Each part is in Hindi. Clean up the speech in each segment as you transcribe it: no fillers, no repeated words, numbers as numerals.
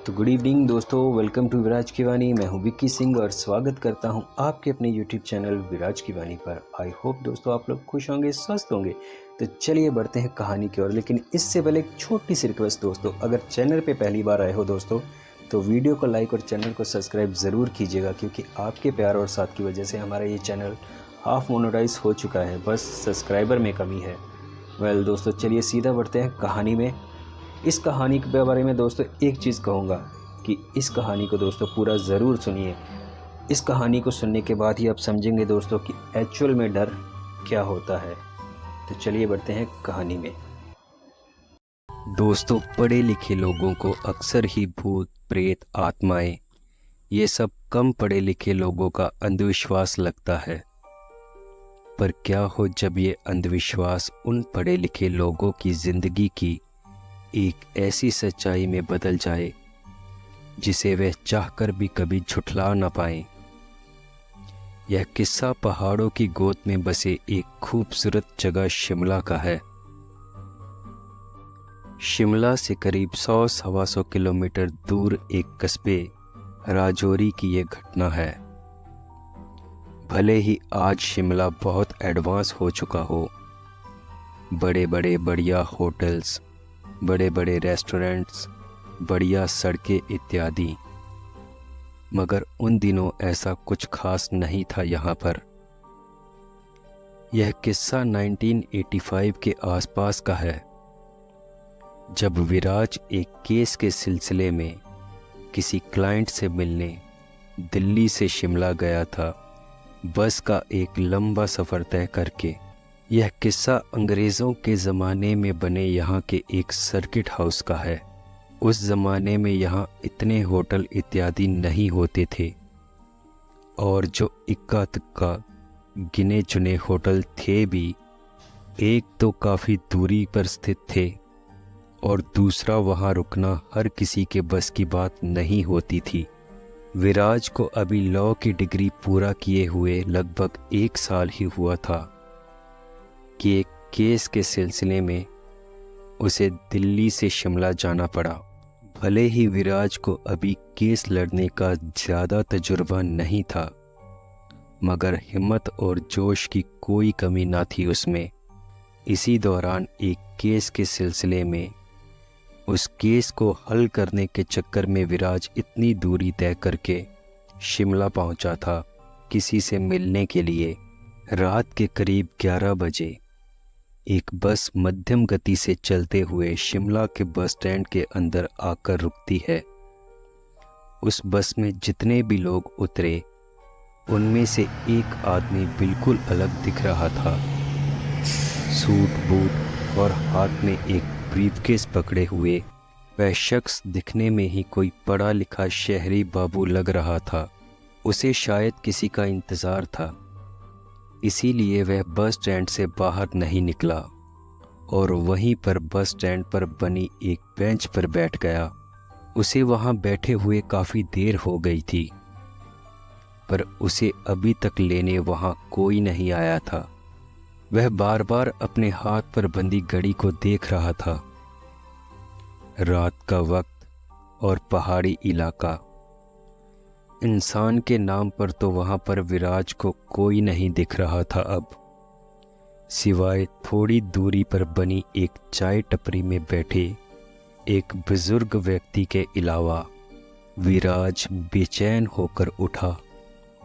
तो गुड इवनिंग दोस्तों, वेलकम टू विराज की वाणी। मैं हूं विक्की सिंह और स्वागत करता हूं आपके अपने यूट्यूब चैनल विराज की वाणी पर। आई होप दोस्तों आप लोग खुश होंगे, स्वस्थ होंगे। तो चलिए बढ़ते हैं कहानी की ओर। लेकिन इससे पहले एक छोटी सी रिक्वेस्ट दोस्तों, अगर चैनल पे पहली बार आए हो दोस्तों तो वीडियो को लाइक और चैनल को सब्सक्राइब ज़रूर कीजिएगा, क्योंकि आपके प्यार और साथ की वजह से हमारा ये चैनल हाफ मोनेटाइज हो चुका है, बस सब्सक्राइबर में कमी है। वेल दोस्तों, चलिए सीधा बढ़ते हैं कहानी में। इस कहानी के बारे में दोस्तों एक चीज़ कहूँगा कि इस कहानी को दोस्तों पूरा ज़रूर सुनिए। इस कहानी को सुनने के बाद ही आप समझेंगे दोस्तों कि एक्चुअल में डर क्या होता है। तो चलिए बढ़ते हैं कहानी में। दोस्तों, पढ़े लिखे लोगों को अक्सर ही भूत प्रेत आत्माएं ये सब कम पढ़े लिखे लोगों का अंधविश्वास लगता है। पर क्या हो जब ये अंधविश्वास उन पढ़े लिखे लोगों की ज़िंदगी की एक ऐसी सच्चाई में बदल जाए जिसे वे चाहकर भी कभी झुठला न पाएं। यह किस्सा पहाड़ों की गोद में बसे एक खूबसूरत जगह शिमला का है। शिमला से करीब 100-125 किलोमीटर दूर एक कस्बे राजौरी की ये घटना है। भले ही आज शिमला बहुत एडवांस हो चुका हो, बड़े बड़े बढ़िया होटल्स, बड़े बड़े रेस्टोरेंट्स, बढ़िया सड़कें इत्यादि, मगर उन दिनों ऐसा कुछ खास नहीं था यहाँ पर। यह किस्सा 1985 के आसपास का है, जब विराज एक केस के सिलसिले में किसी क्लाइंट से मिलने दिल्ली से शिमला गया था, बस का एक लंबा सफ़र तय करके। यह किस्सा अंग्रेज़ों के ज़माने में बने यहाँ के एक सर्किट हाउस का है। उस ज़माने में यहाँ इतने होटल इत्यादि नहीं होते थे, और जो इक्का तुक्का गिने चुने होटल थे भी, एक तो काफ़ी दूरी पर स्थित थे और दूसरा वहाँ रुकना हर किसी के बस की बात नहीं होती थी। विराज को अभी लॉ की डिग्री पूरा किए हुए लगभग 1 साल ही हुआ था कि एक केस के सिलसिले में उसे दिल्ली से शिमला जाना पड़ा। भले ही विराज को अभी केस लड़ने का ज़्यादा तजुर्बा नहीं था, मगर हिम्मत और जोश की कोई कमी ना थी उसमें। इसी दौरान एक केस के सिलसिले में उस केस को हल करने के चक्कर में विराज इतनी दूरी तय करके शिमला पहुंचा था किसी से मिलने के लिए। रात के करीब 11 बजे एक बस मध्यम गति से चलते हुए शिमला के बस स्टैंड के अंदर आकर रुकती है। उस बस में जितने भी लोग उतरे, उनमें से एक आदमी बिल्कुल अलग दिख रहा था। सूट बूट और हाथ में एक ब्रीफकेस पकड़े हुए वह शख्स दिखने में ही कोई पढ़ा लिखा शहरी बाबू लग रहा था। उसे शायद किसी का इंतज़ार था, इसीलिए वह बस स्टैंड से बाहर नहीं निकला और वहीं पर बस स्टैंड पर बनी एक बेंच पर बैठ गया। उसे वहां बैठे हुए काफ़ी देर हो गई थी, पर उसे अभी तक लेने वहां कोई नहीं आया था। वह बार बार अपने हाथ पर बंधी घड़ी को देख रहा था। रात का वक्त और पहाड़ी इलाका, इंसान के नाम पर तो वहां पर विराज को कोई नहीं दिख रहा था अब, सिवाय थोड़ी दूरी पर बनी एक चाय टपरी में बैठे एक बुजुर्ग व्यक्ति के अलावा। विराज बेचैन होकर उठा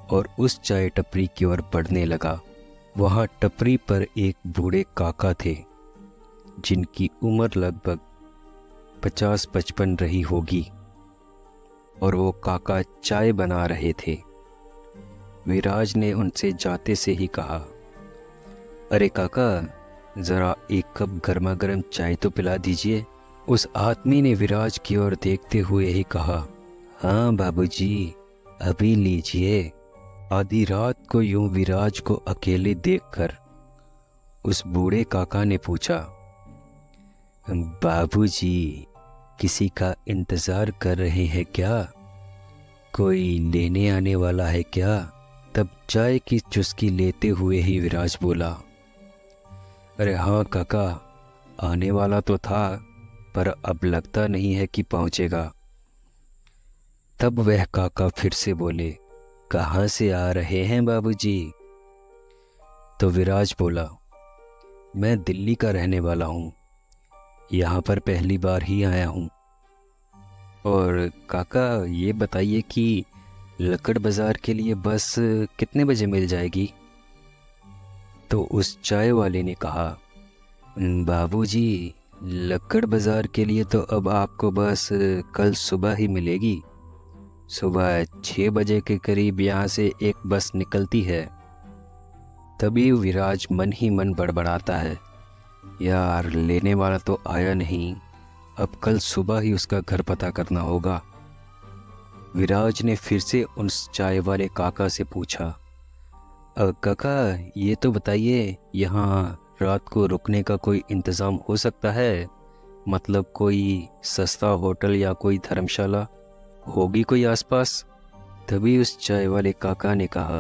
और उस चाय टपरी की ओर बढ़ने लगा। वहां टपरी पर एक बूढ़े काका थे, जिनकी उम्र लगभग 50-55 रही होगी, और वो काका चाय बना रहे थे। विराज ने उनसे जाते से ही कहा, अरे काका, ज़रा एक कप गर्मा गर्म चाय तो पिला दीजिए। उस आदमी ने विराज की ओर देखते हुए ही कहा, हाँ बाबूजी, अभी लीजिए। आधी रात को यूं विराज को अकेले देखकर उस बूढ़े काका ने पूछा, बाबूजी, किसी का इंतज़ार कर रहे हैं क्या? कोई लेने आने वाला है क्या? तब चाय की चुस्की लेते हुए ही विराज बोला, अरे हाँ काका, आने वाला तो था, पर अब लगता नहीं है कि पहुँचेगा। तब वह काका फिर से बोले, कहाँ से आ रहे हैं बाबूजी? तो विराज बोला, मैं दिल्ली का रहने वाला हूँ, यहाँ पर पहली बार ही आया हूँ। और काका ये बताइए कि लक्कड़ बाज़ार के लिए बस कितने बजे मिल जाएगी? तो उस चाय वाले ने कहा, बाबूजी, लक्कड़ बाज़ार के लिए तो अब आपको बस कल सुबह ही मिलेगी। सुबह 6 बजे के करीब यहाँ से एक बस निकलती है। तभी विराज मन ही मन बड़बड़ाता है, यार लेने वाला तो आया नहीं, अब कल सुबह ही उसका घर पता करना होगा। विराज ने फिर से उस चाय वाले काका से पूछा, काका ये तो बताइए, यहाँ रात को रुकने का कोई इंतज़ाम हो सकता है? मतलब कोई सस्ता होटल या कोई धर्मशाला होगी कोई आसपास? तभी उस चाय वाले काका ने कहा,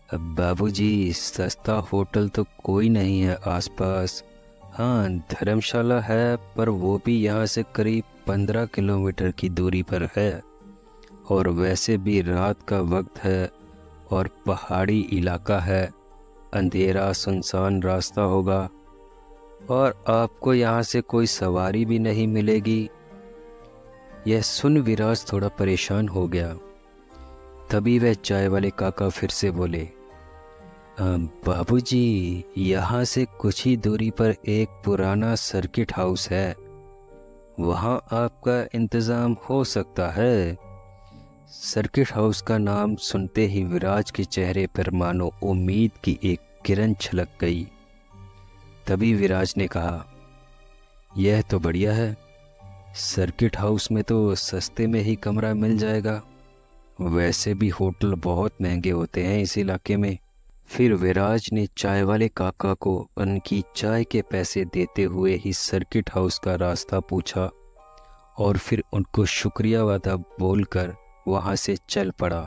अब बाबूजी, सस्ता होटल तो कोई नहीं है आसपास। हाँ, धर्मशाला है, पर वो भी यहाँ से करीब 15 किलोमीटर की दूरी पर है। और वैसे भी रात का वक्त है और पहाड़ी इलाका है, अंधेरा सुनसान रास्ता होगा और आपको यहाँ से कोई सवारी भी नहीं मिलेगी। यह सुन विराज थोड़ा परेशान हो गया। तभी वह चाय वाले काका फिर से बोले, बाबूजी, यहाँ से कुछ ही दूरी पर एक पुराना सर्किट हाउस है, वहाँ आपका इंतज़ाम हो सकता है। सर्किट हाउस का नाम सुनते ही विराज के चेहरे पर मानो उम्मीद की एक किरण छलक गई। तभी विराज ने कहा, यह तो बढ़िया है, सर्किट हाउस में तो सस्ते में ही कमरा मिल जाएगा। वैसे भी होटल बहुत महंगे होते हैं इस इलाके में। फिर विराज ने चाय वाले काका को उनकी चाय के पैसे देते हुए ही सर्किट हाउस का रास्ता पूछा और फिर उनको शुक्रिया वादा बोलकर वहाँ से चल पड़ा।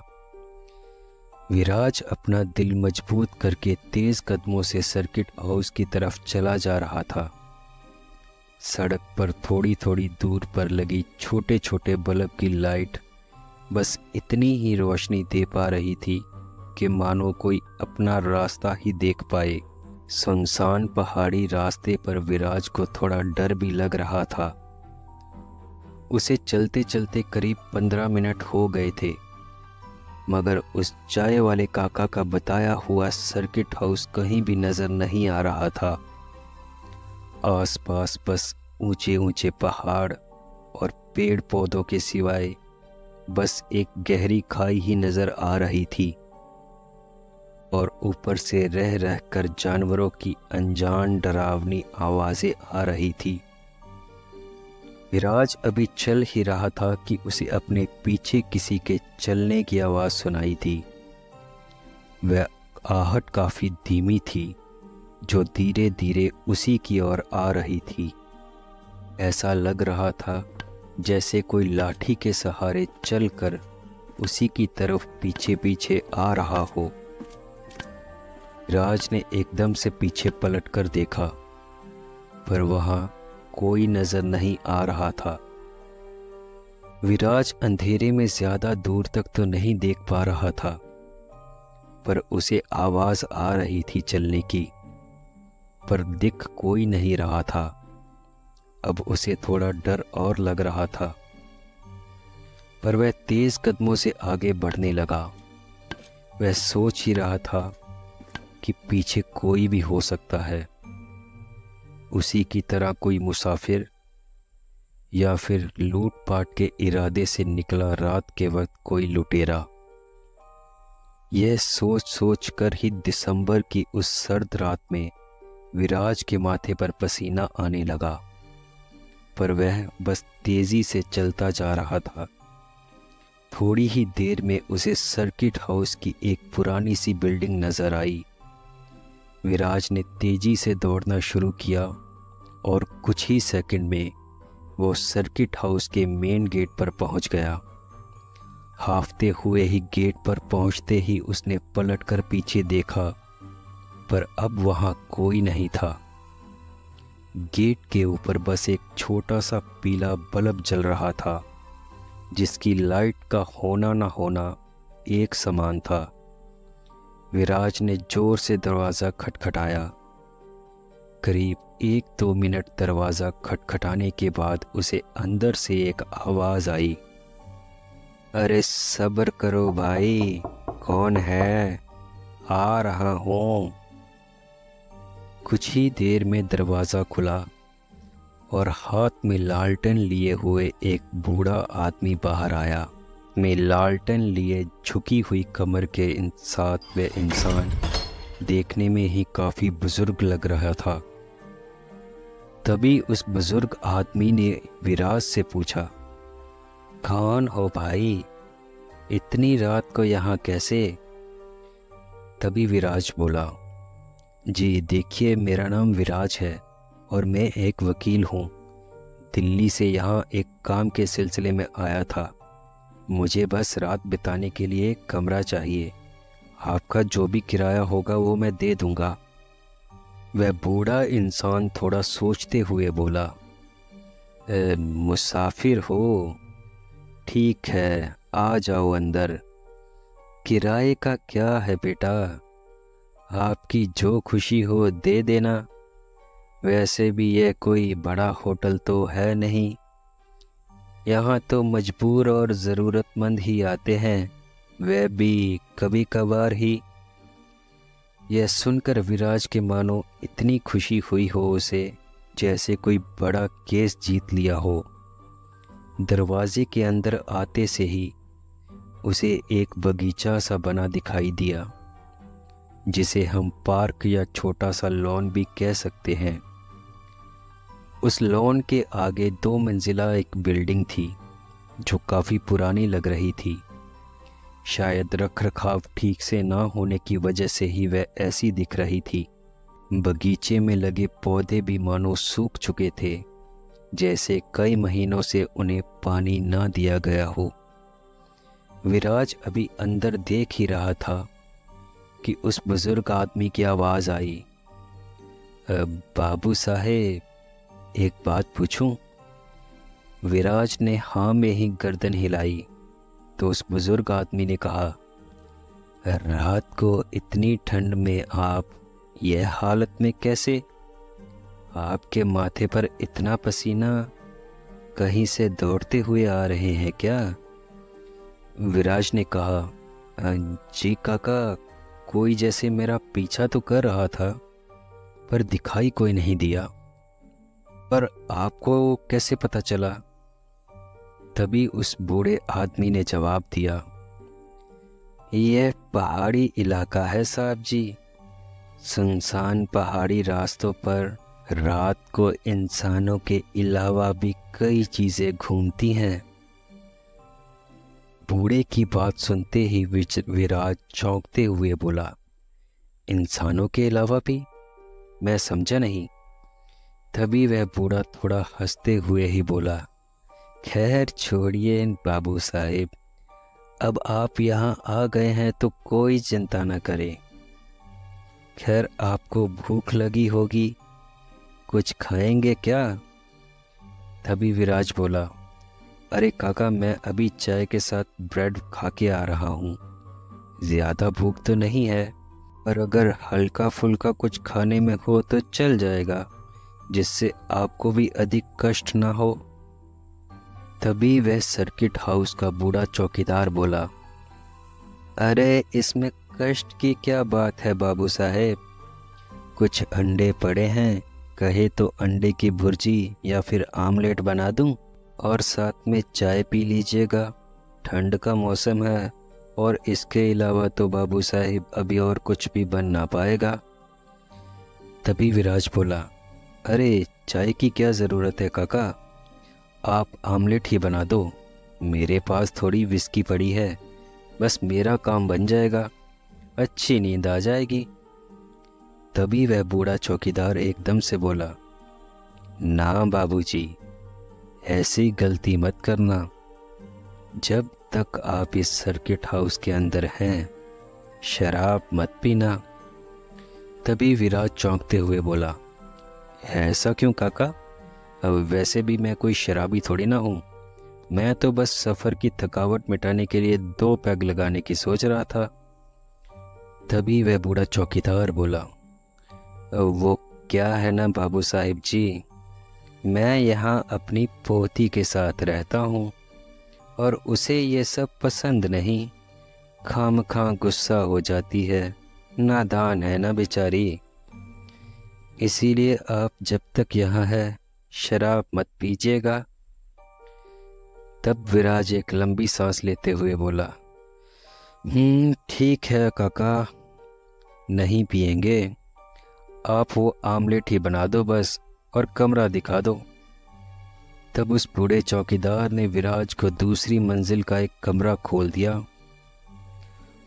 विराज अपना दिल मजबूत करके तेज कदमों से सर्किट हाउस की तरफ चला जा रहा था। सड़क पर थोड़ी थोड़ी दूर पर लगी छोटे छोटे बल्ब की लाइट बस इतनी ही रोशनी दे पा रही थी कि मानो कोई अपना रास्ता ही देख पाए। सुनसान पहाड़ी रास्ते पर विराज को थोड़ा डर भी लग रहा था। उसे चलते चलते करीब 15 मिनट हो गए थे, मगर उस चाय वाले काका का बताया हुआ सर्किट हाउस कहीं भी नज़र नहीं आ रहा था। आसपास बस ऊंचे ऊंचे पहाड़ और पेड़ पौधों के सिवाय बस एक गहरी खाई ही नज़र आ रही थी और ऊपर से रह रह कर जानवरों की अनजान डरावनी आवाज़ें आ रही थी। विराज अभी चल ही रहा था कि उसे अपने पीछे किसी के चलने की आवाज़ सुनाई थी। वह आहट काफ़ी धीमी थी, जो धीरे धीरे उसी की ओर आ रही थी। ऐसा लग रहा था जैसे कोई लाठी के सहारे चलकर उसी की तरफ पीछे पीछे आ रहा हो। विराज ने एकदम से पीछे पलटकर देखा, पर वहाँ कोई नजर नहीं आ रहा था। विराज अंधेरे में ज्यादा दूर तक तो नहीं देख पा रहा था, पर उसे आवाज आ रही थी चलने की, पर दिख कोई नहीं रहा था। अब उसे थोड़ा डर और लग रहा था, पर वह तेज कदमों से आगे बढ़ने लगा। वह सोच ही रहा था कि पीछे कोई भी हो सकता है, उसी की तरह कोई मुसाफिर या फिर लूटपाट के इरादे से निकला रात के वक्त कोई लुटेरा। यह सोच सोच कर ही दिसंबर की उस सर्द रात में विराज के माथे पर पसीना आने लगा, पर वह बस तेजी से चलता जा रहा था। थोड़ी ही देर में उसे सर्किट हाउस की एक पुरानी सी बिल्डिंग नजर आई। विराज ने तेजी से दौड़ना शुरू किया और कुछ ही सेकंड में वो सर्किट हाउस के मेन गेट पर पहुंच गया। हाफते हुए ही गेट पर पहुंचते ही उसने पलटकर पीछे देखा, पर अब वहां कोई नहीं था। गेट के ऊपर बस एक छोटा सा पीला बल्ब जल रहा था जिसकी लाइट का होना ना होना एक समान था। विराज ने जोर से दरवाज़ा खटखटाया। करीब 1-2 मिनट दरवाज़ा खटखटाने के बाद उसे अंदर से एक आवाज़ आई, अरे सब्र करो भाई, कौन है, आ रहा हूँ। कुछ ही देर में दरवाज़ा खुला और हाथ में लालटेन लिए हुए एक बूढ़ा आदमी बाहर आया। में लालटेन लिए झुकी हुई कमर के साथ वह इंसान देखने में ही काफ़ी बुजुर्ग लग रहा था। तभी उस बुजुर्ग आदमी ने विराज से पूछा, कौन हो भाई, इतनी रात को यहाँ कैसे? तभी विराज बोला, जी देखिए, मेरा नाम विराज है और मैं एक वकील हूँ। दिल्ली से यहाँ एक काम के सिलसिले में आया था। मुझे बस रात बिताने के लिए एक कमरा चाहिए। आपका जो भी किराया होगा वो मैं दे दूँगा। वह बूढ़ा इंसान थोड़ा सोचते हुए बोला, मुसाफिर हो, ठीक है, आ जाओ अंदर। किराए का क्या है बेटा, आपकी जो खुशी हो दे देना। वैसे भी यह कोई बड़ा होटल तो है नहीं, यहाँ तो मजबूर और ज़रूरतमंद ही आते हैं, वह भी कभी कभार ही। यह सुनकर विराज के मानो इतनी खुशी हुई हो उसे, जैसे कोई बड़ा केस जीत लिया हो। दरवाजे के अंदर आते से ही उसे एक बगीचा सा बना दिखाई दिया, जिसे हम पार्क या छोटा सा लॉन भी कह सकते हैं। उस लॉन के आगे 2 मंजिला एक बिल्डिंग थी जो काफ़ी पुरानी लग रही थी। शायद रख रखाव ठीक से ना होने की वजह से ही वह ऐसी दिख रही थी। बगीचे में लगे पौधे भी मानो सूख चुके थे, जैसे कई महीनों से उन्हें पानी ना दिया गया हो। विराज अभी अंदर देख ही रहा था कि उस बुजुर्ग आदमी की आवाज़ आई, बाबू साहेब, एक बात पूछूं? विराज ने हाँ में ही गर्दन हिलाई तो उस बुजुर्ग आदमी ने कहा, रात को इतनी ठंड में आप यह हालत में कैसे? आपके माथे पर इतना पसीना कहीं से दौड़ते हुए आ रहे हैं क्या? विराज ने कहा, जी काका, कोई जैसे मेरा पीछा तो कर रहा था पर दिखाई कोई नहीं दिया। पर आपको कैसे पता चला? तभी उस बूढ़े आदमी ने जवाब दिया, यह पहाड़ी इलाका है साहब जी। सुनसान पहाड़ी रास्तों पर रात को इंसानों के अलावा भी कई चीज़ें घूमती हैं। बूढ़े की बात सुनते ही विराज चौंकते हुए बोला, इंसानों के अलावा भी? मैं समझा नहीं। तभी वह बूढ़ा थोड़ा हंसते हुए ही बोला, खैर छोड़िए बाबू साहिब, अब आप यहाँ आ गए हैं तो कोई चिंता न करे। खैर आपको भूख लगी होगी, कुछ खाएंगे क्या? तभी विराज बोला, अरे काका, मैं अभी चाय के साथ ब्रेड खा के आ रहा हूँ। ज़्यादा भूख तो नहीं है, पर अगर हल्का फुल्का कुछ खाने में हो तो चल जाएगा, जिससे आपको भी अधिक कष्ट ना हो। तभी वह सर्किट हाउस का बूढ़ा चौकीदार बोला, अरे इसमें कष्ट की क्या बात है बाबू साहेब, कुछ अंडे पड़े हैं, कहे तो अंडे की भुर्जी या फिर आमलेट बना दूं और साथ में चाय पी लीजिएगा। ठंड का मौसम है और इसके अलावा तो बाबू साहिब अभी और कुछ भी बन ना पाएगा। तभी विराज बोला, अरे चाय की क्या ज़रूरत है काका, आप आमलेट ही बना दो, मेरे पास थोड़ी विस्की पड़ी है, बस मेरा काम बन जाएगा, अच्छी नींद आ जाएगी। तभी वह बूढ़ा चौकीदार एकदम से बोला, ना बाबूजी, ऐसी गलती मत करना। जब तक आप इस सर्किट हाउस के अंदर हैं, शराब मत पीना। तभी विराज चौंकते हुए बोला, ऐसा क्यों काका? अब वैसे भी मैं कोई शराबी थोड़ी ना हूँ, मैं तो बस सफ़र की थकावट मिटाने के लिए 2 पैग लगाने की सोच रहा था। तभी वह बूढ़ा चौकीदार बोला, वो क्या है ना बाबू साहिब जी, मैं यहाँ अपनी पोती के साथ रहता हूँ और उसे ये सब पसंद नहीं। खामखा गुस्सा हो जाती है, नादान है ना बेचारी। इसीलिए आप जब तक यहाँ है शराब मत पीजिएगा। तब विराज एक लंबी सांस लेते हुए बोला, ठीक है काका, नहीं पिएंगे। आप वो आमलेट ही बना दो बस और कमरा दिखा दो। तब उस बूढ़े चौकीदार ने विराज को दूसरी मंजिल का एक कमरा खोल दिया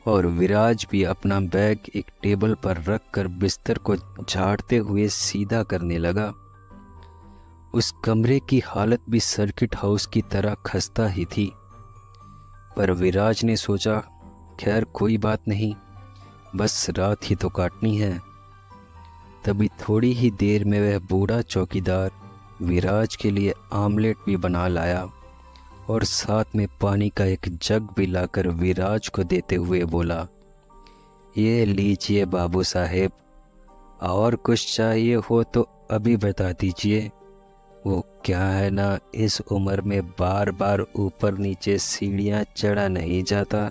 और विराज भी अपना बैग एक टेबल पर रखकर बिस्तर को झाड़ते हुए सीधा करने लगा। उस कमरे की हालत भी सर्किट हाउस की तरह खस्ता ही थी, पर विराज ने सोचा, खैर कोई बात नहीं, बस रात ही तो काटनी है। तभी थोड़ी ही देर में वह बूढ़ा चौकीदार विराज के लिए आमलेट भी बना लाया और साथ में पानी का एक जग भी लाकर विराज को देते हुए बोला, ये लीजिए बाबू साहेब, और कुछ चाहिए हो तो अभी बता दीजिए। वो क्या है ना, इस उम्र में बार बार ऊपर नीचे सीढ़ियाँ चढ़ा नहीं जाता।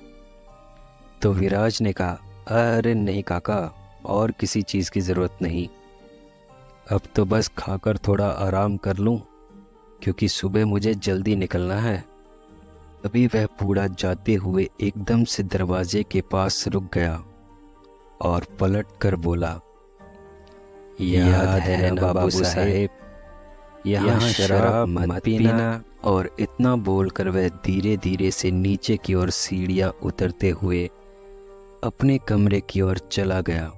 तो विराज ने कहा, अरे नहीं काका, और किसी चीज़ की ज़रूरत नहीं, अब तो बस खाकर थोड़ा आराम कर लूं, क्योंकि सुबह मुझे जल्दी निकलना है। तभी वह बूढ़ा जाते हुए एकदम से दरवाजे के पास रुक गया और पलट कर बोला, याद है ना बाबू साहेब, यहाँ शराब मत पीना। और इतना बोलकर वह धीरे धीरे से नीचे की ओर सीढ़ियाँ उतरते हुए अपने कमरे की ओर चला गया।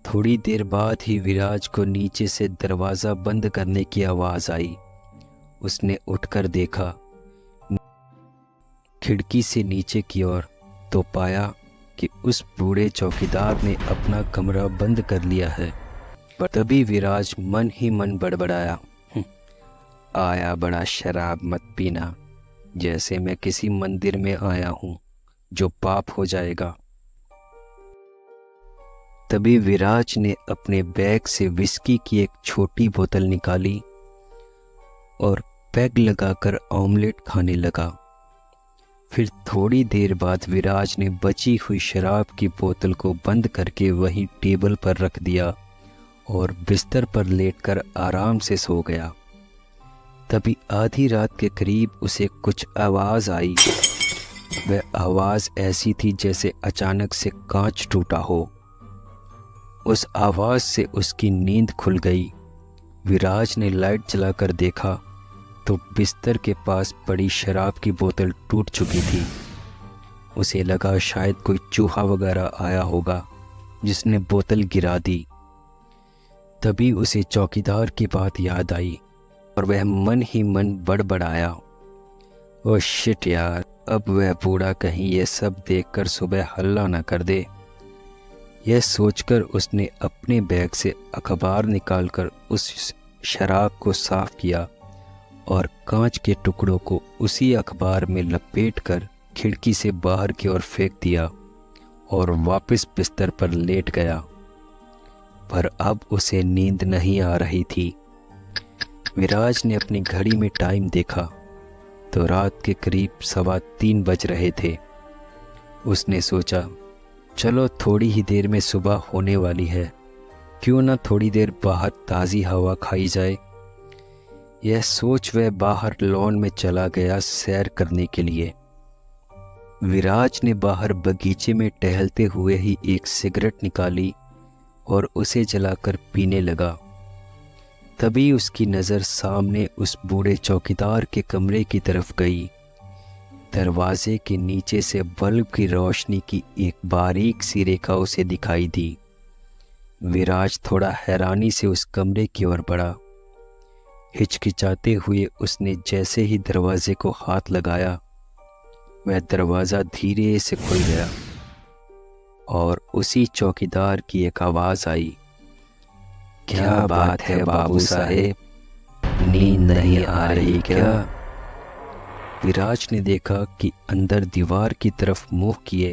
थोड़ी देर बाद ही विराज को नीचे से दरवाज़ा बंद करने की आवाज़ आई। उसने उठकर देखा खिड़की से नीचे की ओर, तो पाया कि उस बूढ़े चौकीदार ने अपना कमरा बंद कर लिया है। पर तभी विराज मन ही मन बड़बड़ाया, आया बड़ा शराब मत पीना, जैसे मैं किसी मंदिर में आया हूँ जो पाप हो जाएगा। तभी विराज ने अपने बैग से विस्की की एक छोटी बोतल निकाली और पैग लगाकर ऑमलेट खाने लगा। फिर थोड़ी देर बाद विराज ने बची हुई शराब की बोतल को बंद करके वहीं टेबल पर रख दिया और बिस्तर पर लेटकर आराम से सो गया। तभी आधी रात के करीब उसे कुछ आवाज़ आई। वह आवाज़ ऐसी थी जैसे अचानक से कांच टूटा हो। उस आवाज़ से उसकी नींद खुल गई। विराज ने लाइट जलाकर देखा तो बिस्तर के पास पड़ी शराब की बोतल टूट चुकी थी। उसे लगा शायद कोई चूहा वगैरह आया होगा जिसने बोतल गिरा दी। तभी उसे चौकीदार की बात याद आई और वह मन ही मन बड़बड़ाया, ओ शिट यार, अब वह बूढ़ा कहीं ये सब देखकर सुबह हल्ला न कर दे। यह सोचकर उसने अपने बैग से अखबार निकालकर उस शराब को साफ किया और कांच के टुकड़ों को उसी अखबार में लपेटकर खिड़की से बाहर की ओर फेंक दिया और वापस बिस्तर पर लेट गया। पर अब उसे नींद नहीं आ रही थी। विराज ने अपनी घड़ी में टाइम देखा तो रात के करीब 3:15 बज रहे थे। उसने सोचा, चलो थोड़ी ही देर में सुबह होने वाली है, क्यों ना थोड़ी देर बाहर ताज़ी हवा खाई जाए। यह सोच वह बाहर लॉन में चला गया सैर करने के लिए। विराज ने बाहर बगीचे में टहलते हुए ही एक सिगरेट निकाली और उसे जलाकर पीने लगा। तभी उसकी नज़र सामने उस बूढ़े चौकीदार के कमरे की तरफ गई। दरवाजे के नीचे से बल्ब की रोशनी की एक बारीक सी रेखा उसे दिखाई दी। विराज थोड़ा हैरानी से उस कमरे की ओर बढ़ा। हिचकिचाते हुए उसने जैसे ही दरवाजे को हाथ लगाया, वह दरवाज़ा धीरे से खुल गया और उसी चौकीदार की एक आवाज़ आई, क्या बात है बाबू साहेब, नींद नहीं आ रही क्या? विराज ने देखा कि अंदर दीवार की तरफ मुंह किए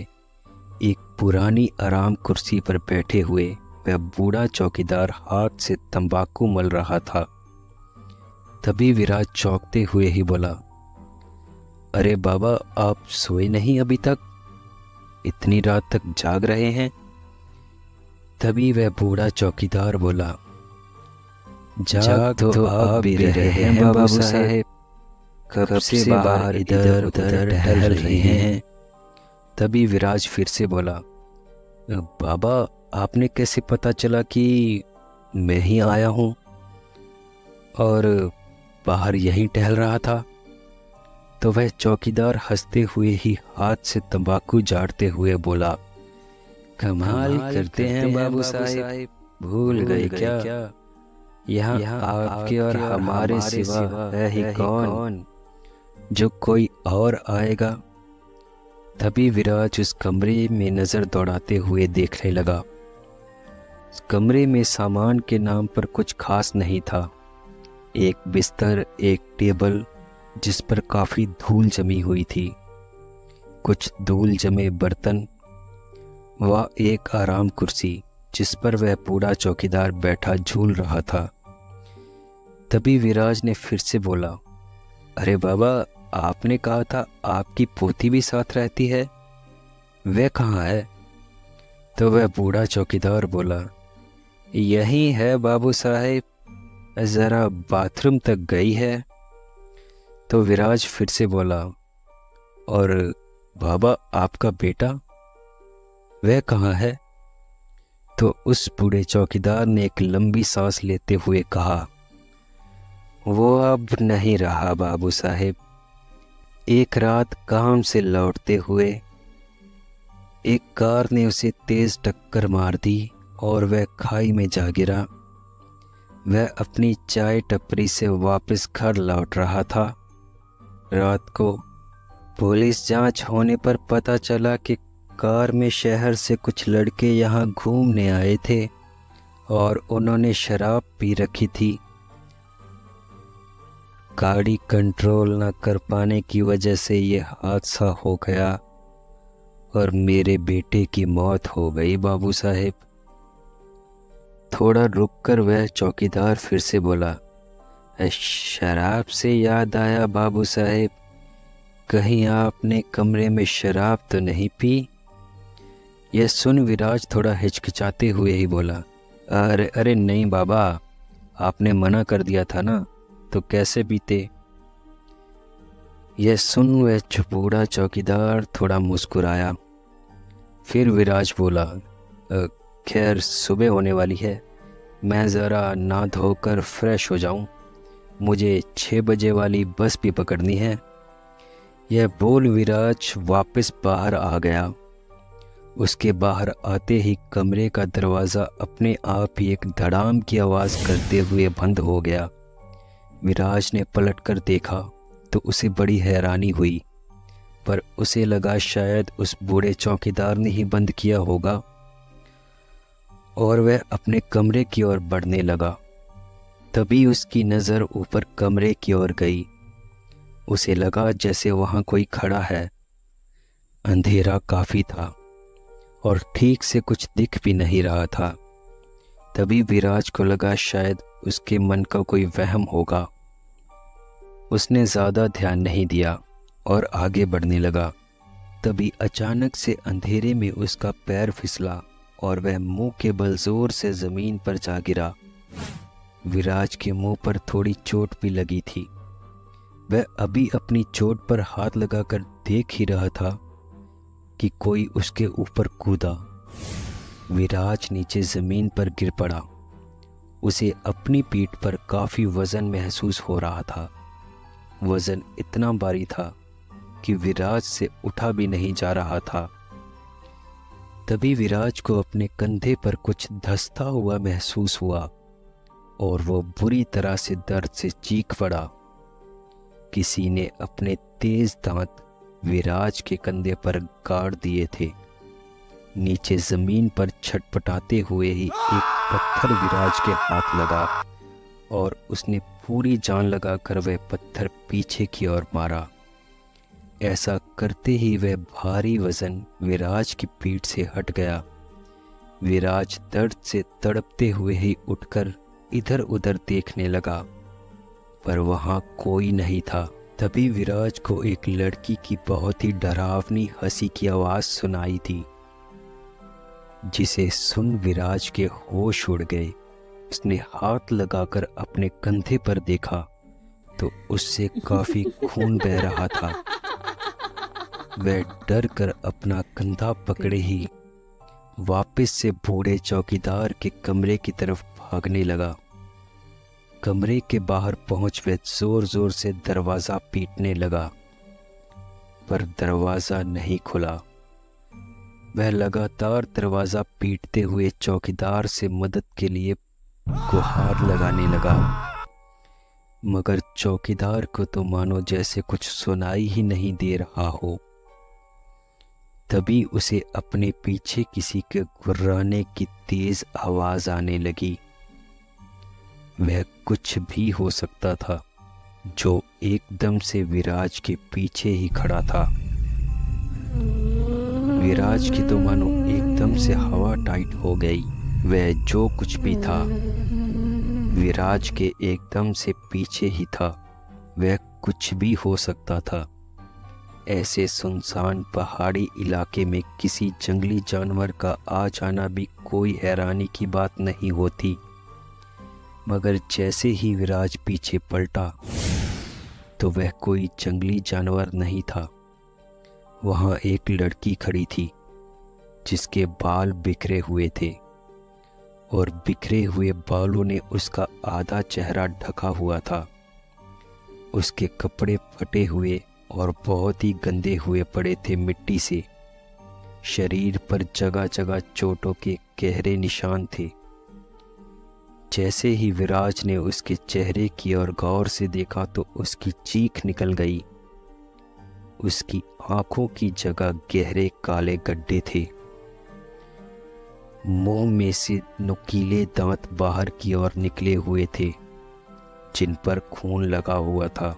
एक पुरानी आराम कुर्सी पर बैठे हुए वह बूढ़ा चौकीदार हाथ से तंबाकू मल रहा था। तभी विराज चौंकते हुए ही बोला, अरे बाबा, आप सोए नहीं अभी तक? इतनी रात तक जाग रहे हैं? तभी वह बूढ़ा चौकीदार बोला, जाग तो आप भी रहे हैं बाबू साहेब, कब से बाहर इधर उधर टहल रहे हैं। तभी विराज फिर से बोला, बाबा, आपने कैसे पता चला कि मैं ही आया हूँ और बाहर यहीं टहल रहा था? तो वह चौकीदार हंसते हुए ही हाथ से तंबाकू जाड़ते हुए बोला, कमाल करते हैं बाबू साहेब, भूल गए क्या? यहाँ आपके और हमारे सिवा है ही कौन जो कोई और आएगा। तभी विराज उस कमरे में नजर दौड़ाते हुए देखने लगा। उस कमरे में सामान के नाम पर कुछ खास नहीं था। एक बिस्तर, एक टेबल जिस पर काफी धूल जमी हुई थी, कुछ धूल जमे बर्तन व एक आराम कुर्सी जिस पर वह बूढ़ा चौकीदार बैठा झूल रहा था। तभी विराज ने फिर से बोला, अरे बाबा, आपने कहा था आपकी पोती भी साथ रहती है, वह कहाँ है? तो वह बूढ़ा चौकीदार बोला, यही है बाबू साहेब, ज़रा बाथरूम तक गई है। तो विराज फिर से बोला, और बाबा, आपका बेटा वह कहाँ है? तो उस बूढ़े चौकीदार ने एक लंबी सांस लेते हुए कहा, वो अब नहीं रहा बाबू साहेब। एक रात काम से लौटते हुए एक कार ने उसे तेज टक्कर मार दी और वह खाई में जा गिरा। वह अपनी चाय टपरी से वापस घर लौट रहा था। रात को पुलिस जांच होने पर पता चला कि कार में शहर से कुछ लड़के यहाँ घूमने आए थे और उन्होंने शराब पी रखी थी। गाड़ी कंट्रोल न कर पाने की वजह से ये हादसा हो गया और मेरे बेटे की मौत हो गई बाबू साहेब। थोड़ा रुककर वह चौकीदार फिर से बोला, शराब से याद आया बाबू साहेब, कहीं आपने कमरे में शराब तो नहीं पी? यह सुन विराज थोड़ा हिचकिचाते हुए ही बोला, अरे अरे नहीं बाबा, आपने मना कर दिया था ना, तो कैसे पीते? यह सुन वह बूढ़ा चौकीदार थोड़ा मुस्कुराया। फिर विराज बोला, खैर सुबह होने वाली है, मैं ज़रा ना धोकर फ्रेश हो जाऊं, मुझे 6 बजे वाली बस भी पकड़नी है। यह बोल विराज वापस बाहर आ गया। उसके बाहर आते ही कमरे का दरवाज़ा अपने आप ही एक धड़ाम की आवाज़ करते हुए बंद हो गया। विराज ने पलटकर देखा तो उसे बड़ी हैरानी हुई, पर उसे लगा शायद उस बूढ़े चौकीदार ने ही बंद किया होगा और वह अपने कमरे की ओर बढ़ने लगा। तभी उसकी नज़र ऊपर कमरे की ओर गई। उसे लगा जैसे वहाँ कोई खड़ा है। अंधेरा काफ़ी था और ठीक से कुछ दिख भी नहीं रहा था। तभी विराज को लगा शायद उसके मन का कोई वहम होगा। उसने ज़्यादा ध्यान नहीं दिया और आगे बढ़ने लगा। तभी अचानक से अंधेरे में उसका पैर फिसला और वह मुंह के बल जोर से ज़मीन पर जा गिरा। विराज के मुंह पर थोड़ी चोट भी लगी थी। वह अभी अपनी चोट पर हाथ लगाकर देख ही रहा था कि कोई उसके ऊपर कूदा। विराज नीचे ज़मीन पर गिर पड़ा। उसे अपनी पीठ पर काफ़ी वज़न महसूस हो रहा था। वज़न इतना भारी था कि विराज से उठा भी नहीं जा रहा था। तभी विराज को अपने कंधे पर कुछ धंसता हुआ महसूस हुआ और वो बुरी तरह से दर्द से चीख पड़ा। किसी ने अपने तेज दांत विराज के कंधे पर गाड़ दिए थे। नीचे ज़मीन पर छटपटाते हुए ही एक पत्थर विराज के हाथ लगा और उसने पूरी जान लगाकर वह पत्थर पीछे की ओर मारा। ऐसा करते ही वह भारी वजन विराज की पीठ से हट गया। विराज दर्द से तड़पते हुए ही उठकर इधर उधर देखने लगा, पर वहां कोई नहीं था। तभी विराज को एक लड़की की बहुत ही डरावनी हंसी की आवाज सुनाई दी, जिसे सुन विराज के होश उड़ गए। उसने हाथ लगाकर अपने कंधे पर देखा तो उससे काफी खून बह रहा था। वह डर कर अपना कंधा पकड़े ही वापस से बूढ़े चौकीदार के कमरे की तरफ भागने लगा। कमरे के बाहर पहुंच वह जोर जोर से दरवाजा पीटने लगा, पर दरवाजा नहीं खुला। वह लगातार दरवाजा पीटते हुए चौकीदार से मदद के लिए गुहार लगाने लगा, मगर चौकीदार को तो मानो जैसे कुछ सुनाई ही नहीं दे रहा हो। तभी उसे अपने पीछे किसी के गुर्राने की तेज आवाज आने लगी। वह कुछ भी हो सकता था जो एकदम से विराज के पीछे ही खड़ा था। विराज की तो मानो एकदम से हवा टाइट हो गई। वह जो कुछ भी था विराज के एकदम से पीछे ही था। वह कुछ भी हो सकता था। ऐसे सुनसान पहाड़ी इलाके में किसी जंगली जानवर का आ जाना भी कोई हैरानी की बात नहीं होती, मगर जैसे ही विराज पीछे पलटा तो वह कोई जंगली जानवर नहीं था। वहाँ एक लड़की खड़ी थी जिसके बाल बिखरे हुए थे और बिखरे हुए बालों ने उसका आधा चेहरा ढका हुआ था। उसके कपड़े फटे हुए और बहुत ही गंदे हुए पड़े थे मिट्टी से। शरीर पर जगह जगह चोटों के गहरे निशान थे। जैसे ही विराज ने उसके चेहरे की ओर गौर से देखा तो उसकी चीख निकल गई। उसकी आंखों की जगह गहरे काले गड्ढे थे। मुंह में से नुकीले दांत बाहर की ओर निकले हुए थे जिन पर खून लगा हुआ था,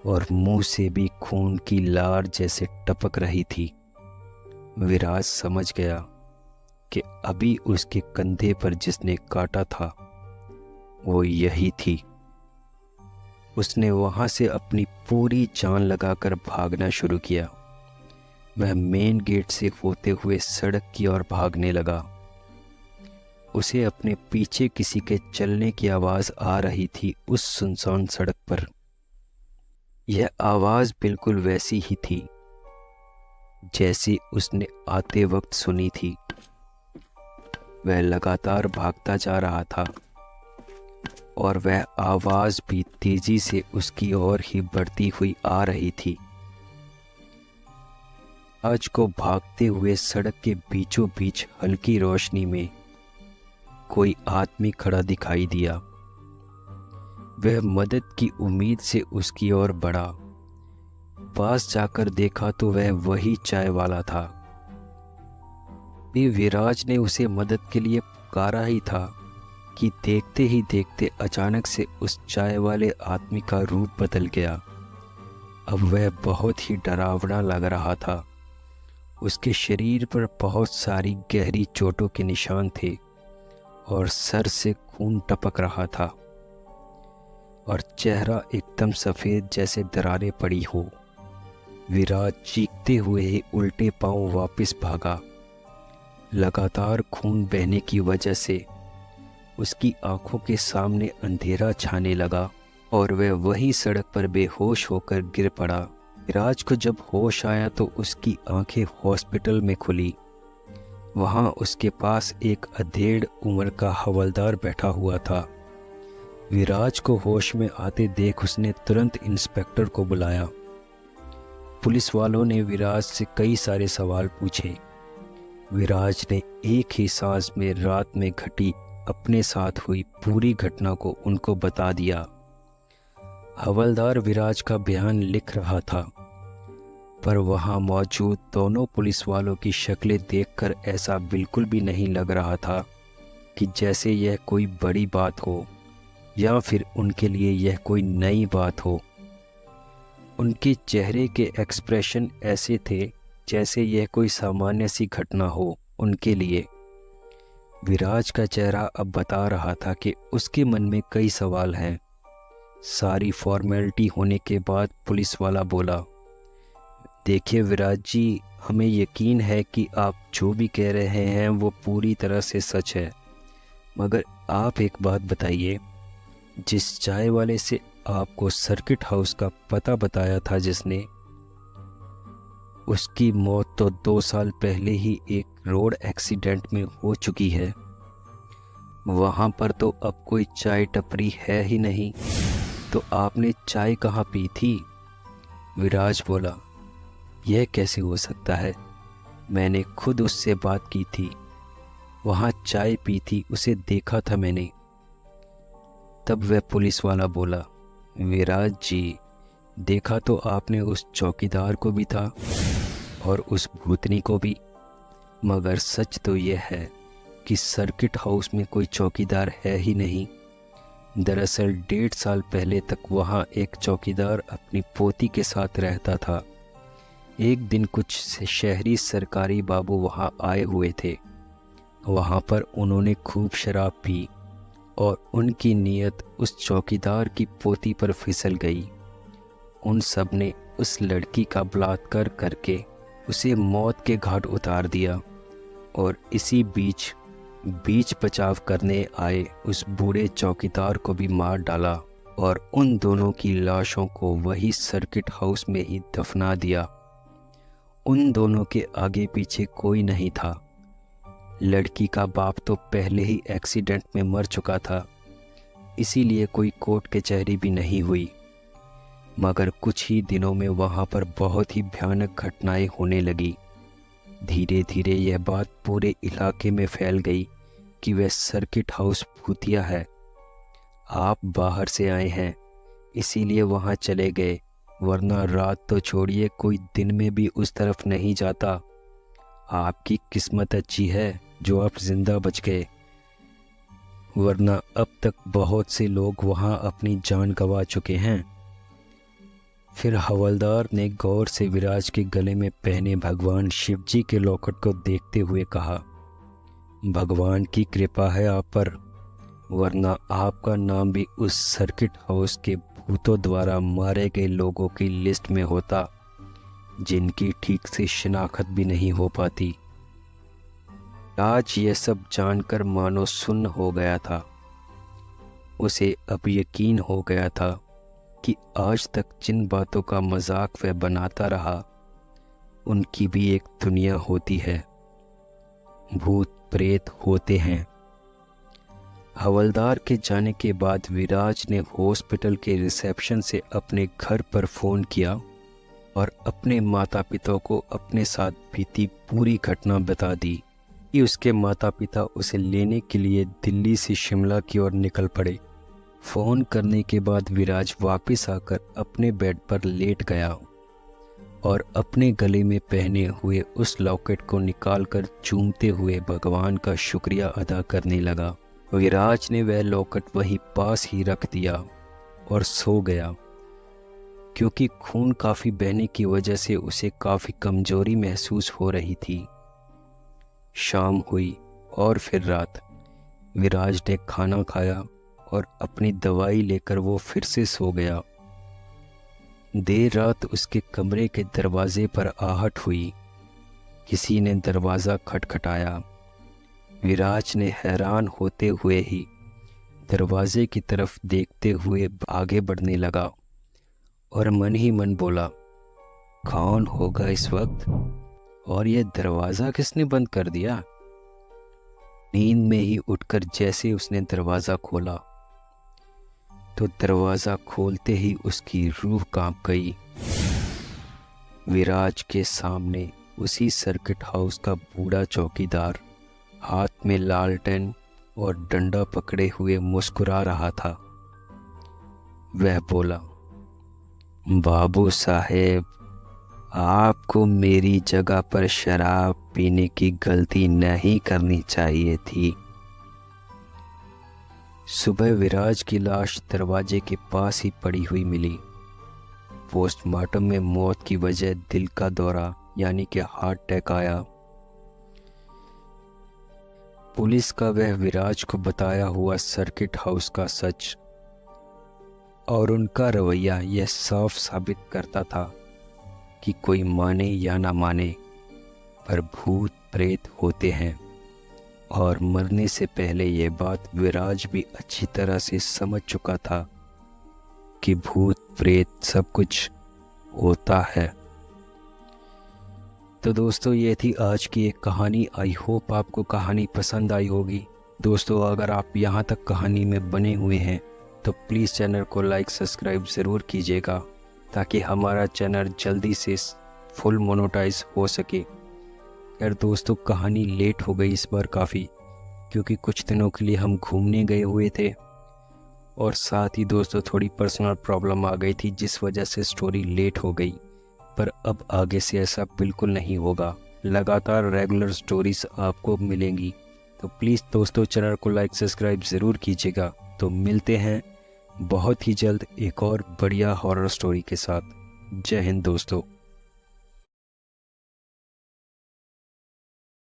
और मुंह से भी खून की लार जैसे टपक रही थी। विराज समझ गया कि अभी उसके कंधे पर जिसने काटा था वो यही थी। उसने वहां से अपनी पूरी जान लगाकर भागना शुरू किया। वह मेन गेट से होते हुए सड़क की ओर भागने लगा। उसे अपने पीछे किसी के चलने की आवाज आ रही थी उस सुनसान सड़क पर। यह आवाज बिल्कुल वैसी ही थी जैसी उसने आते वक्त सुनी थी। वह लगातार भागता जा रहा था और वह आवाज भी तेजी से उसकी ओर ही बढ़ती हुई आ रही थी। आज को भागते हुए सड़क के बीचों बीच हल्की रोशनी में कोई आदमी खड़ा दिखाई दिया। वह मदद की उम्मीद से उसकी ओर बढ़ा। पास जाकर देखा तो वह वही चाय वाला था। विराज ने उसे मदद के लिए पुकारा ही था कि देखते ही देखते अचानक से उस चाय वाले आदमी का रूप बदल गया। अब वह बहुत ही डरावना लग रहा था। उसके शरीर पर बहुत सारी गहरी चोटों के निशान थे और सर से खून टपक रहा था, और चेहरा एकदम सफ़ेद जैसे दरारें पड़ी हो। विराज चीखते हुए ही उल्टे पांव वापस भागा। लगातार खून बहने की वजह से उसकी आंखों के सामने अंधेरा छाने लगा और वह वही सड़क पर बेहोश होकर गिर पड़ा। विराज को जब होश आया तो उसकी आंखें हॉस्पिटल में खुली। वहां उसके पास एक अधेड़ उम्र का हवलदार बैठा हुआ था। विराज को होश में आते देख उसने तुरंत इंस्पेक्टर को बुलाया। पुलिस वालों ने विराज से कई सारे सवाल पूछे। विराज ने एक ही सांस में रात में घटी अपने साथ हुई पूरी घटना को उनको बता दिया। हवलदार विराज का बयान लिख रहा था, पर वहां मौजूद दोनों पुलिस वालों की शक्लें देखकर ऐसा बिल्कुल भी नहीं लग रहा था कि जैसे यह कोई बड़ी बात हो या फिर उनके लिए यह कोई नई बात हो। उनके चेहरे के एक्सप्रेशन ऐसे थे जैसे यह कोई सामान्य सी घटना हो उनके लिए। विराज का चेहरा अब बता रहा था कि उसके मन में कई सवाल हैं। सारी फॉर्मेलिटी होने के बाद पुलिस वाला बोला, देखिए विराज जी, हमें यकीन है कि आप जो भी कह रहे हैं वो पूरी तरह से सच है, मगर आप एक बात बताइए, जिस चाय वाले से आपको सर्किट हाउस का पता बताया था जिसने, उसकी मौत तो 2 साल पहले ही एक रोड एक्सीडेंट में हो चुकी है। वहाँ पर तो अब कोई चाय टपरी है ही नहीं, तो आपने चाय कहाँ पी थी? विराज बोला, यह कैसे हो सकता है, मैंने खुद उससे बात की थी, वहाँ चाय पी थी, उसे देखा था मैंने। तब वह पुलिस वाला बोला, विराज जी, देखा तो आपने उस चौकीदार को भी था और उस भूतनी को भी, मगर सच तो यह है कि सर्किट हाउस में कोई चौकीदार है ही नहीं। दरअसल 1.5 साल पहले तक वहाँ एक चौकीदार अपनी पोती के साथ रहता था। एक दिन कुछ शहरी सरकारी बाबू वहाँ आए हुए थे। वहाँ पर उन्होंने खूब शराब पी और उनकी नीयत उस चौकीदार की पोती पर फिसल गई। उन सब ने उस लड़की का बलात्कार करके उसे मौत के घाट उतार दिया और इसी बीच बचाव करने आए उस बूढ़े चौकीदार को भी मार डाला और उन दोनों की लाशों को वही सर्किट हाउस में ही दफना दिया। उन दोनों के आगे पीछे कोई नहीं था। लड़की का बाप तो पहले ही एक्सीडेंट में मर चुका था, इसीलिए कोई कोर्ट कचहरी भी नहीं हुई। मगर कुछ ही दिनों में वहाँ पर बहुत ही भयानक घटनाएं होने लगी। धीरे धीरे यह बात पूरे इलाके में फैल गई कि वह सर्किट हाउस भूतिया है। आप बाहर से आए हैं इसीलिए वहाँ चले गए, वरना रात तो छोड़िए, कोई दिन में भी उस तरफ नहीं जाता। आपकी किस्मत अच्छी है जो आप जिंदा बच गए, वरना अब तक बहुत से लोग वहाँ अपनी जान गंवा चुके हैं। फिर हवलदार ने गौर से विराज के गले में पहने भगवान शिवजी के लॉकेट को देखते हुए कहा, भगवान की कृपा है आप पर, वरना आपका नाम भी उस सर्किट हाउस के भूतों द्वारा मारे गए लोगों की लिस्ट में होता, जिनकी ठीक से शिनाख्त भी नहीं हो पाती। आज यह सब जानकर मानो सुन्न हो गया था। उसे अब यकीन हो गया था कि आज तक जिन बातों का मजाक वह बनाता रहा, उनकी भी एक दुनिया होती है, भूत प्रेत होते हैं। हवलदार के जाने के बाद विराज ने हॉस्पिटल के रिसेप्शन से अपने घर पर फ़ोन किया और अपने माता पिता को अपने साथ बीती पूरी घटना बता दी कि उसके माता पिता उसे लेने के लिए दिल्ली से शिमला की ओर निकल पड़े। फ़ोन करने के बाद विराज वापस आकर अपने बेड पर लेट गया और अपने गले में पहने हुए उस लॉकेट को निकालकर चूमते हुए भगवान का शुक्रिया अदा करने लगा। विराज ने वह लॉकेट वहीं पास ही रख दिया और सो गया। क्योंकि खून काफ़ी बहने की वजह से उसे काफ़ी कमजोरी महसूस हो रही थी। शाम हुई और फिर रात। विराज ने खाना खाया और अपनी दवाई लेकर वो फिर से सो गया। देर रात उसके कमरे के दरवाजे पर आहट हुई। किसी ने दरवाज़ा खटखटाया। विराज ने हैरान होते हुए ही दरवाजे की तरफ देखते हुए आगे बढ़ने लगा और मन ही मन बोला, कौन होगा इस वक्त और यह दरवाज़ा किसने बंद कर दिया? नींद में ही उठकर जैसे उसने दरवाज़ा खोला तो दरवाज़ा खोलते ही उसकी रूह कांप गई। विराज के सामने उसी सर्किट हाउस का बूढ़ा चौकीदार हाथ में लालटेन और डंडा पकड़े हुए मुस्कुरा रहा था। वह बोला, बाबू साहेब, आपको मेरी जगह पर शराब पीने की गलती नहीं करनी चाहिए थी। सुबह विराज की लाश दरवाजे के पास ही पड़ी हुई मिली। पोस्टमार्टम में मौत की वजह दिल का दौरा यानी कि हार्ट अटैक आया। पुलिस का वह विराज को बताया हुआ सर्किट हाउस का सच और उनका रवैया यह साफ साबित करता था कि कोई माने या ना माने, पर भूत प्रेत होते हैं। और मरने से पहले यह बात विराज भी अच्छी तरह से समझ चुका था कि भूत प्रेत सब कुछ होता है। तो दोस्तों, ये थी आज की एक कहानी। आई होप आपको कहानी पसंद आई होगी। दोस्तों, अगर आप यहाँ तक कहानी में बने हुए हैं तो प्लीज़ चैनल को लाइक सब्सक्राइब ज़रूर कीजिएगा, ताकि हमारा चैनल जल्दी से फुल मोनेटाइज हो सके। यार दोस्तों, कहानी लेट हो गई इस बार काफ़ी, क्योंकि कुछ दिनों के लिए हम घूमने गए हुए थे और साथ ही दोस्तों थोड़ी पर्सनल प्रॉब्लम आ गई थी, जिस वजह से स्टोरी लेट हो गई। पर अब आगे से ऐसा बिल्कुल नहीं होगा, लगातार रेगुलर स्टोरीज आपको मिलेंगी। तो प्लीज़ दोस्तों, चैनल को लाइक सब्सक्राइब ज़रूर कीजिएगा। तो मिलते हैं बहुत ही जल्द एक और बढ़िया हॉरर स्टोरी के साथ। जय हिंद दोस्तों।